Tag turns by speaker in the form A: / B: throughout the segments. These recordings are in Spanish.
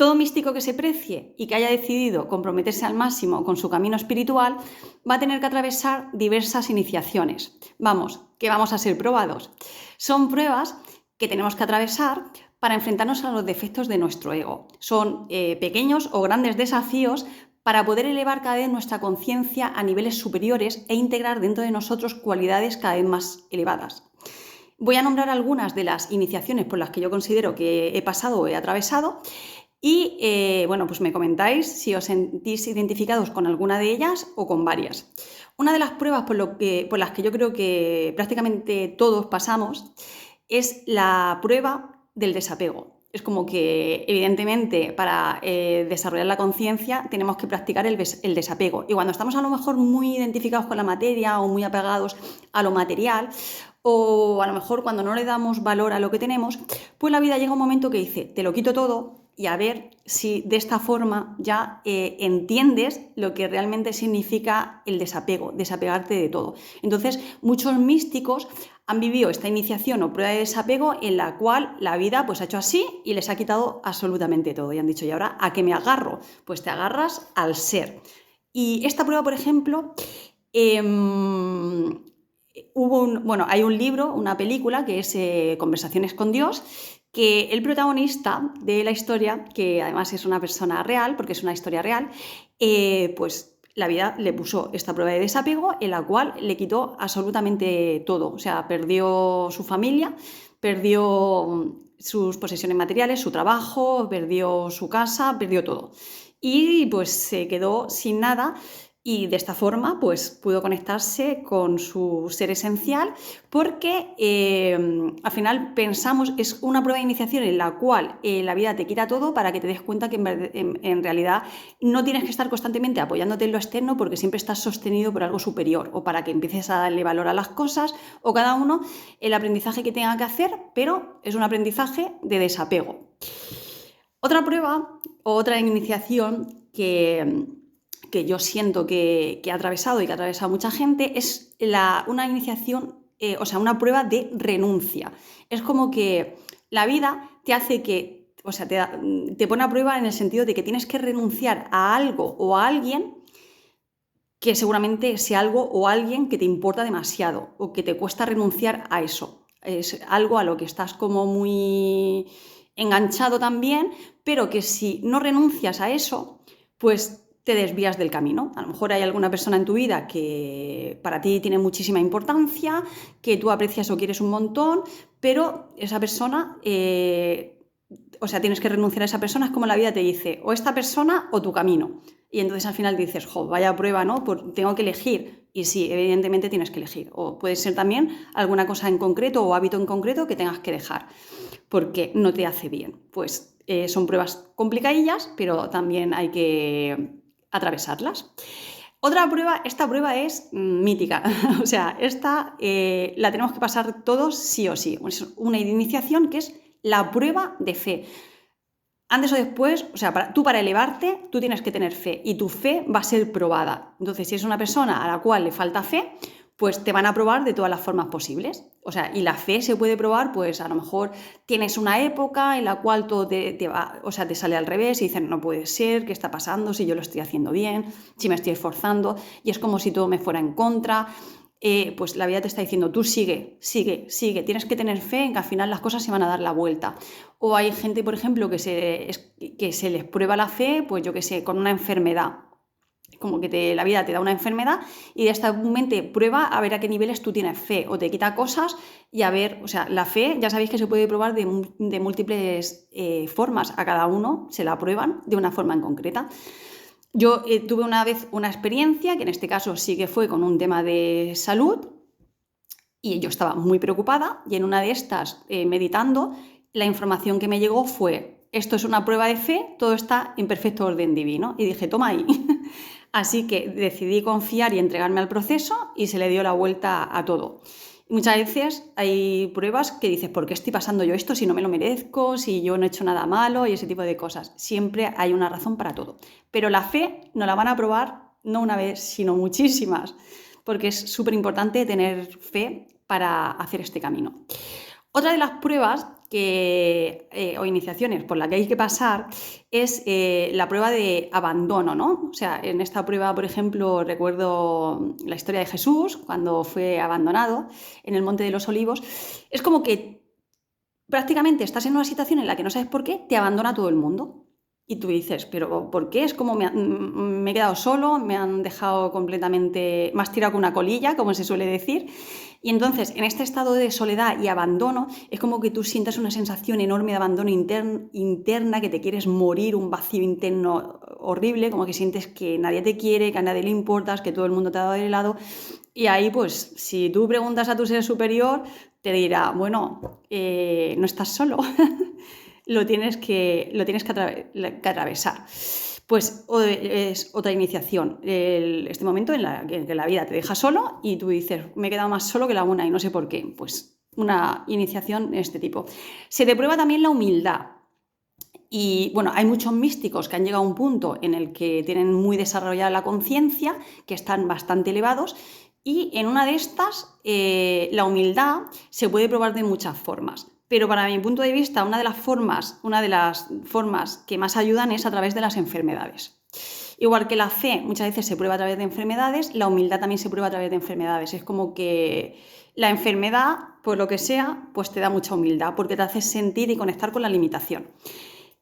A: Todo místico que se precie y que haya decidido comprometerse al máximo con su camino espiritual va a tener que atravesar diversas iniciaciones. Vamos, que vamos a ser probados. Son pruebas que tenemos que atravesar para enfrentarnos a los defectos de nuestro ego. Son pequeños o grandes desafíos para poder elevar cada vez nuestra conciencia a niveles superiores e integrar dentro de nosotros cualidades cada vez más elevadas. Voy a nombrar algunas de las iniciaciones por las que yo considero que he pasado o he atravesado y bueno, pues me comentáis si os sentís identificados con alguna de ellas o con varias. Una de las pruebas por las que yo creo que prácticamente todos pasamos es la prueba del desapego. Es como que, evidentemente, para desarrollar la conciencia tenemos que practicar el desapego. Y cuando estamos a lo mejor muy identificados con la materia o muy apegados a lo material, o a lo mejor cuando no le damos valor a lo que tenemos, pues la vida llega un momento que dice, te lo quito todo y a ver si de esta forma ya entiendes lo que realmente significa el desapego, desapegarte de todo. Entonces, muchos místicos han vivido esta iniciación o prueba de desapego en la cual la vida pues ha hecho así y les ha quitado absolutamente todo. Y han dicho, ¿y ahora a qué me agarro? Pues te agarras al ser. Y esta prueba, por ejemplo, hay un libro, una película que es Conversaciones con Dios, que el protagonista de la historia, que además es una persona real, porque es una historia real, pues la vida le puso esta prueba de desapego en la cual le quitó absolutamente todo. O sea, perdió su familia, perdió sus posesiones materiales, su trabajo, perdió su casa, perdió todo. Y pues se quedó sin nada. Y de esta forma pues pudo conectarse con su ser esencial porque al final pensamos, es una prueba de iniciación en la cual la vida te quita todo para que te des cuenta que en realidad no tienes que estar constantemente apoyándote en lo externo porque siempre estás sostenido por algo superior o para que empieces a darle valor a las cosas o cada uno el aprendizaje que tenga que hacer, pero es un aprendizaje de desapego. Otra prueba o otra iniciación que yo siento que ha atravesado y que ha atravesado mucha gente, es una iniciación, una prueba de renuncia. Es como que la vida te hace que, te pone a prueba en el sentido de que tienes que renunciar a algo o a alguien que seguramente sea algo o alguien que te importa demasiado o que te cuesta renunciar a eso. Es algo a lo que estás como muy enganchado también, pero que si no renuncias a eso, pues te desvías del camino. A lo mejor hay alguna persona en tu vida que para ti tiene muchísima importancia, que tú aprecias o quieres un montón, pero esa persona, tienes que renunciar a esa persona. Es como la vida te dice, o esta persona o tu camino. Y entonces al final dices, vaya prueba, ¿no? Tengo que elegir. Y sí, evidentemente tienes que elegir. O puede ser también alguna cosa en concreto o hábito en concreto que tengas que dejar, porque no te hace bien. Pues son pruebas complicadillas, pero también hay que atravesarlas. Esta prueba es mítica, o sea, esta la tenemos que pasar todos sí o sí. Es una iniciación que es la prueba de fe. Antes o después, tú para elevarte, tú tienes que tener fe y tu fe va a ser probada. Entonces, si es una persona a la cual le falta fe, pues te van a probar de todas las formas posibles. Y la fe se puede probar, pues a lo mejor tienes una época en la cual todo te sale al revés y dices, no puede ser, ¿qué está pasando? Si yo lo estoy haciendo bien, si me estoy esforzando, y es como si todo me fuera en contra. Pues la vida te está diciendo, tú sigue, tienes que tener fe en que al final las cosas se van a dar la vuelta. O hay gente, por ejemplo, que se les prueba la fe, pues yo qué sé, con una enfermedad. Como que la vida te da una enfermedad y de esta momento prueba a ver a qué niveles tú tienes fe o te quita cosas y a ver, la fe ya sabéis que se puede probar de múltiples formas, a cada uno se la prueban de una forma en concreta. Yo tuve una vez una experiencia que en este caso sí que fue con un tema de salud y yo estaba muy preocupada y en una de estas, meditando, la información que me llegó fue, esto es una prueba de fe, todo está en perfecto orden divino. Y dije, toma ahí. Así que decidí confiar y entregarme al proceso y se le dio la vuelta a todo. Muchas veces hay pruebas que dices, ¿por qué estoy pasando yo esto si no me lo merezco, si yo no he hecho nada malo y ese tipo de cosas? Siempre hay una razón para todo. Pero la fe nos la van a probar no una vez, sino muchísimas, porque es súper importante tener fe para hacer este camino. Otra de las pruebas o iniciaciones por las que hay que pasar es la prueba de abandono, ¿no? O sea, en esta prueba, por ejemplo, recuerdo la historia de Jesús cuando fue abandonado en el Monte de los Olivos. Es como que prácticamente estás en una situación en la que no sabes por qué, te abandona todo el mundo. Y tú dices, ¿pero por qué? Es como me he quedado solo, me han dejado completamente, más tirado con una colilla, como se suele decir. Y entonces, en este estado de soledad y abandono, es como que tú sientas una sensación enorme de abandono interna, que te quieres morir, un vacío interno horrible, como que sientes que nadie te quiere, que a nadie le importas, que todo el mundo te ha dado de lado. Y ahí, pues, si tú preguntas a tu ser superior, te dirá, bueno, no estás solo, lo tienes que atravesar. Pues es otra iniciación, este momento en que la vida te deja solo y tú dices, me he quedado más solo que la una y no sé por qué. Pues una iniciación de este tipo. Se te prueba también la humildad. Y bueno, hay muchos místicos que han llegado a un punto en el que tienen muy desarrollada la conciencia, que están bastante elevados, y en una de estas, la humildad se puede probar de muchas formas. Pero para mi punto de vista, una de las formas que más ayudan es a través de las enfermedades. Igual que la fe muchas veces se prueba a través de enfermedades, la humildad también se prueba a través de enfermedades. Es como que la enfermedad, por lo que sea, pues te da mucha humildad, porque te hace sentir y conectar con la limitación.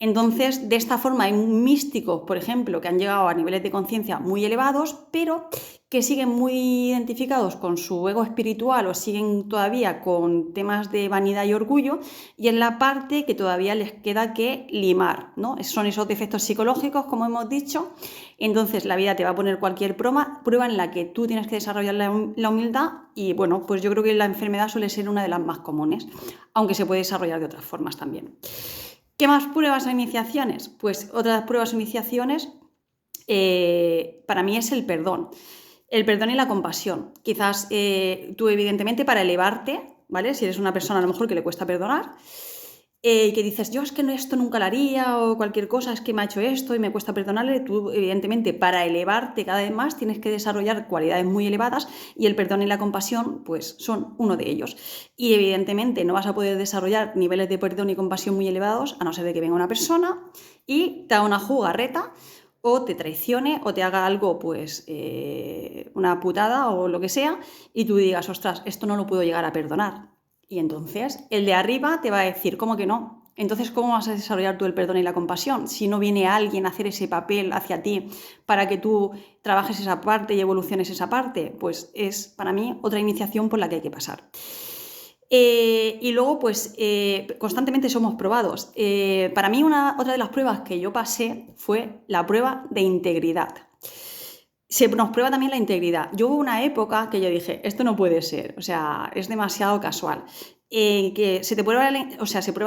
A: Entonces, de esta forma hay místicos, por ejemplo, que han llegado a niveles de conciencia muy elevados, pero que siguen muy identificados con su ego espiritual o siguen todavía con temas de vanidad y orgullo, y es la parte que todavía les queda que limar, ¿no? Son esos defectos psicológicos, como hemos dicho. Entonces, la vida te va a poner cualquier prueba en la que tú tienes que desarrollar la humildad, y bueno, pues yo creo que la enfermedad suele ser una de las más comunes, aunque se puede desarrollar de otras formas también. ¿Qué más pruebas o iniciaciones? Pues otras pruebas o iniciaciones para mí es el perdón. El perdón y la compasión. Quizás tú, evidentemente, para elevarte, ¿vale? Si eres una persona a lo mejor que le cuesta perdonar, que dices, yo es que esto nunca lo haría, o cualquier cosa, es que me ha hecho esto y me cuesta perdonarle, tú, evidentemente, para elevarte cada vez más tienes que desarrollar cualidades muy elevadas, y el perdón y la compasión, pues, son uno de ellos. Y, evidentemente, no vas a poder desarrollar niveles de perdón y compasión muy elevados, a no ser de que venga una persona y te haga una jugarreta, o te traicione, o te haga algo, pues, una putada o lo que sea, y tú digas, ostras, esto no lo puedo llegar a perdonar. Y entonces el de arriba te va a decir, ¿cómo que no? Entonces, ¿cómo vas a desarrollar tú el perdón y la compasión si no viene alguien a hacer ese papel hacia ti para que tú trabajes esa parte y evoluciones esa parte? Pues es, para mí, otra iniciación por la que hay que pasar. Y luego, pues, constantemente somos probados. Para mí, otra de las pruebas que yo pasé fue la prueba de integridad. Se nos prueba también la integridad. Yo hubo una época que yo dije, esto no puede ser, o sea, es demasiado casual. Que se prueba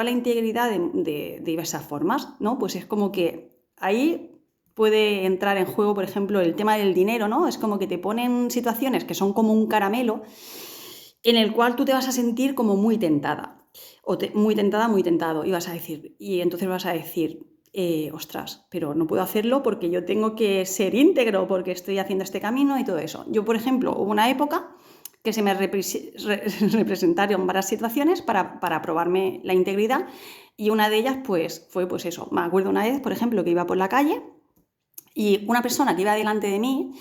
A: la integridad de diversas formas, ¿no? Pues es como que ahí puede entrar en juego, por ejemplo, el tema del dinero, ¿no? Es como que te ponen situaciones que son como un caramelo en el cual tú te vas a sentir como muy tentada, muy tentada, muy tentado, y entonces vas a decir, ostras, pero no puedo hacerlo porque yo tengo que ser íntegro, porque estoy haciendo este camino y todo eso. Yo, por ejemplo, hubo una época que se me representaron varias situaciones para probarme la integridad, y una de ellas pues fue pues eso. Me acuerdo una vez, por ejemplo, que iba por la calle y una persona que iba delante de mí,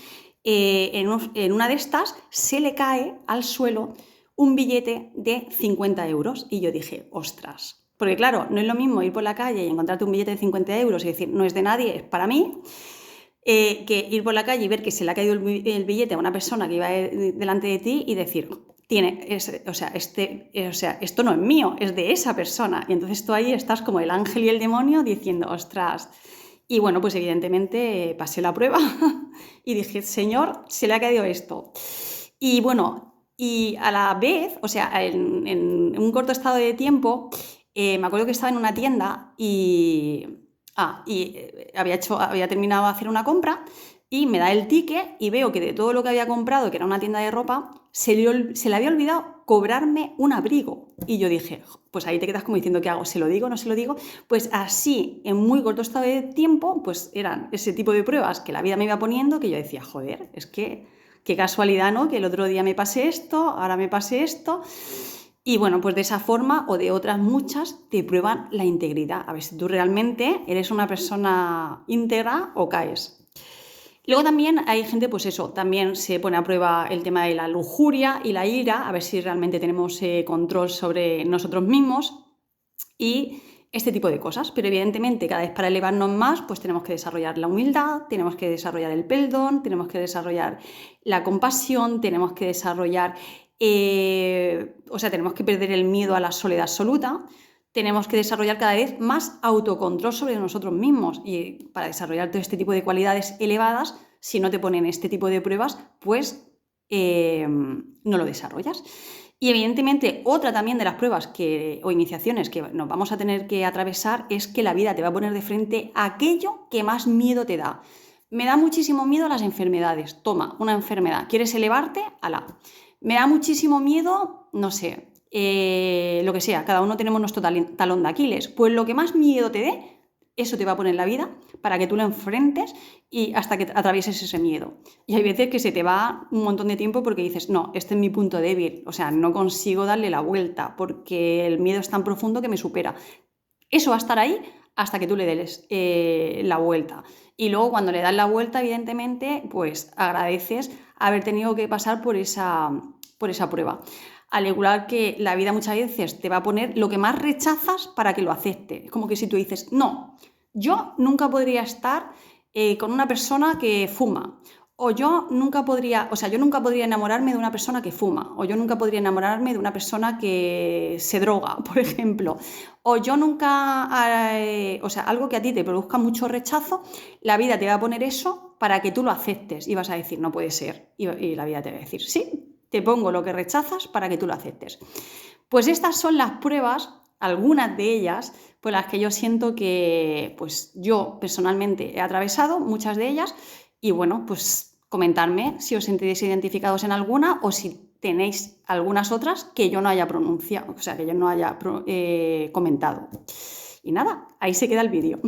A: en una de estas se le cae al suelo un billete de 50 euros, y yo dije, ostras. Porque claro, no es lo mismo ir por la calle y encontrarte un billete de 50 euros y decir, no es de nadie, es para mí, que ir por la calle y ver que se le ha caído el billete a una persona que iba delante de ti y decir, esto no es mío, es de esa persona. Y entonces tú ahí estás como el ángel y el demonio diciendo, ostras. Y bueno, pues evidentemente pasé la prueba y dije, Señor, se le ha caído esto. Y bueno, y a la vez, o sea, en un corto estado de tiempo, me acuerdo que estaba en una tienda y había terminado de hacer una compra, y me da el ticket y veo que de todo lo que había comprado, que era una tienda de ropa, se le había olvidado cobrarme un abrigo. Y yo dije, pues ahí te quedas como diciendo, ¿qué hago? ¿Se lo digo? ¿No se lo digo? Pues así, en muy corto estado de tiempo, pues eran ese tipo de pruebas que la vida me iba poniendo, que yo decía, joder, es que qué casualidad, ¿no? Que el otro día me pasé esto, ahora me pasé esto. Y bueno, pues de esa forma o de otras muchas te prueban la integridad, a ver si tú realmente eres una persona íntegra o caes. Luego también hay gente, pues eso, también se pone a prueba el tema de la lujuria y la ira, a ver si realmente tenemos control sobre nosotros mismos y este tipo de cosas. Pero evidentemente cada vez para elevarnos más, pues tenemos que desarrollar la humildad, tenemos que desarrollar el perdón, tenemos que desarrollar la compasión, tenemos que desarrollar, tenemos que perder el miedo a la soledad absoluta. Tenemos que desarrollar cada vez más autocontrol sobre nosotros mismos y para desarrollar todo este tipo de cualidades elevadas, si no te ponen este tipo de pruebas, pues no lo desarrollas. Y evidentemente otra también de las pruebas o iniciaciones que nos vamos a tener que atravesar es que la vida te va a poner de frente a aquello que más miedo te da. Me da muchísimo miedo las enfermedades. Toma, una enfermedad. ¿Quieres elevarte? Alá. Me da muchísimo miedo, no sé, lo que sea, cada uno tenemos nuestro talón de Aquiles, pues lo que más miedo te dé, eso te va a poner en la vida para que tú lo enfrentes y hasta que atravieses ese miedo. Y hay veces que se te va un montón de tiempo porque dices, no, este es mi punto débil, o sea, no consigo darle la vuelta porque el miedo es tan profundo que me supera. Eso va a estar ahí hasta que tú le des la vuelta. Y luego cuando le das la vuelta, evidentemente, pues agradeces haber tenido que pasar por esa prueba. Al igual que la vida muchas veces te va a poner lo que más rechazas para que lo acepte. Es como que si tú dices, no, yo nunca podría estar con una persona que fuma. Yo nunca podría enamorarme de una persona que fuma. O yo nunca podría enamorarme de una persona que se droga, por ejemplo. O yo nunca, algo que a ti te produzca mucho rechazo, la vida te va a poner eso para que tú lo aceptes. Y vas a decir, no puede ser. Y la vida te va a decir, sí, te pongo lo que rechazas para que tú lo aceptes. Pues estas son las pruebas, algunas de ellas, pues las que yo siento que pues yo personalmente he atravesado, muchas de ellas, y bueno, pues comentarme si os sentís identificados en alguna o si tenéis algunas otras que yo no haya pronunciado, o sea, que yo no haya comentado. Y nada, ahí se queda el vídeo.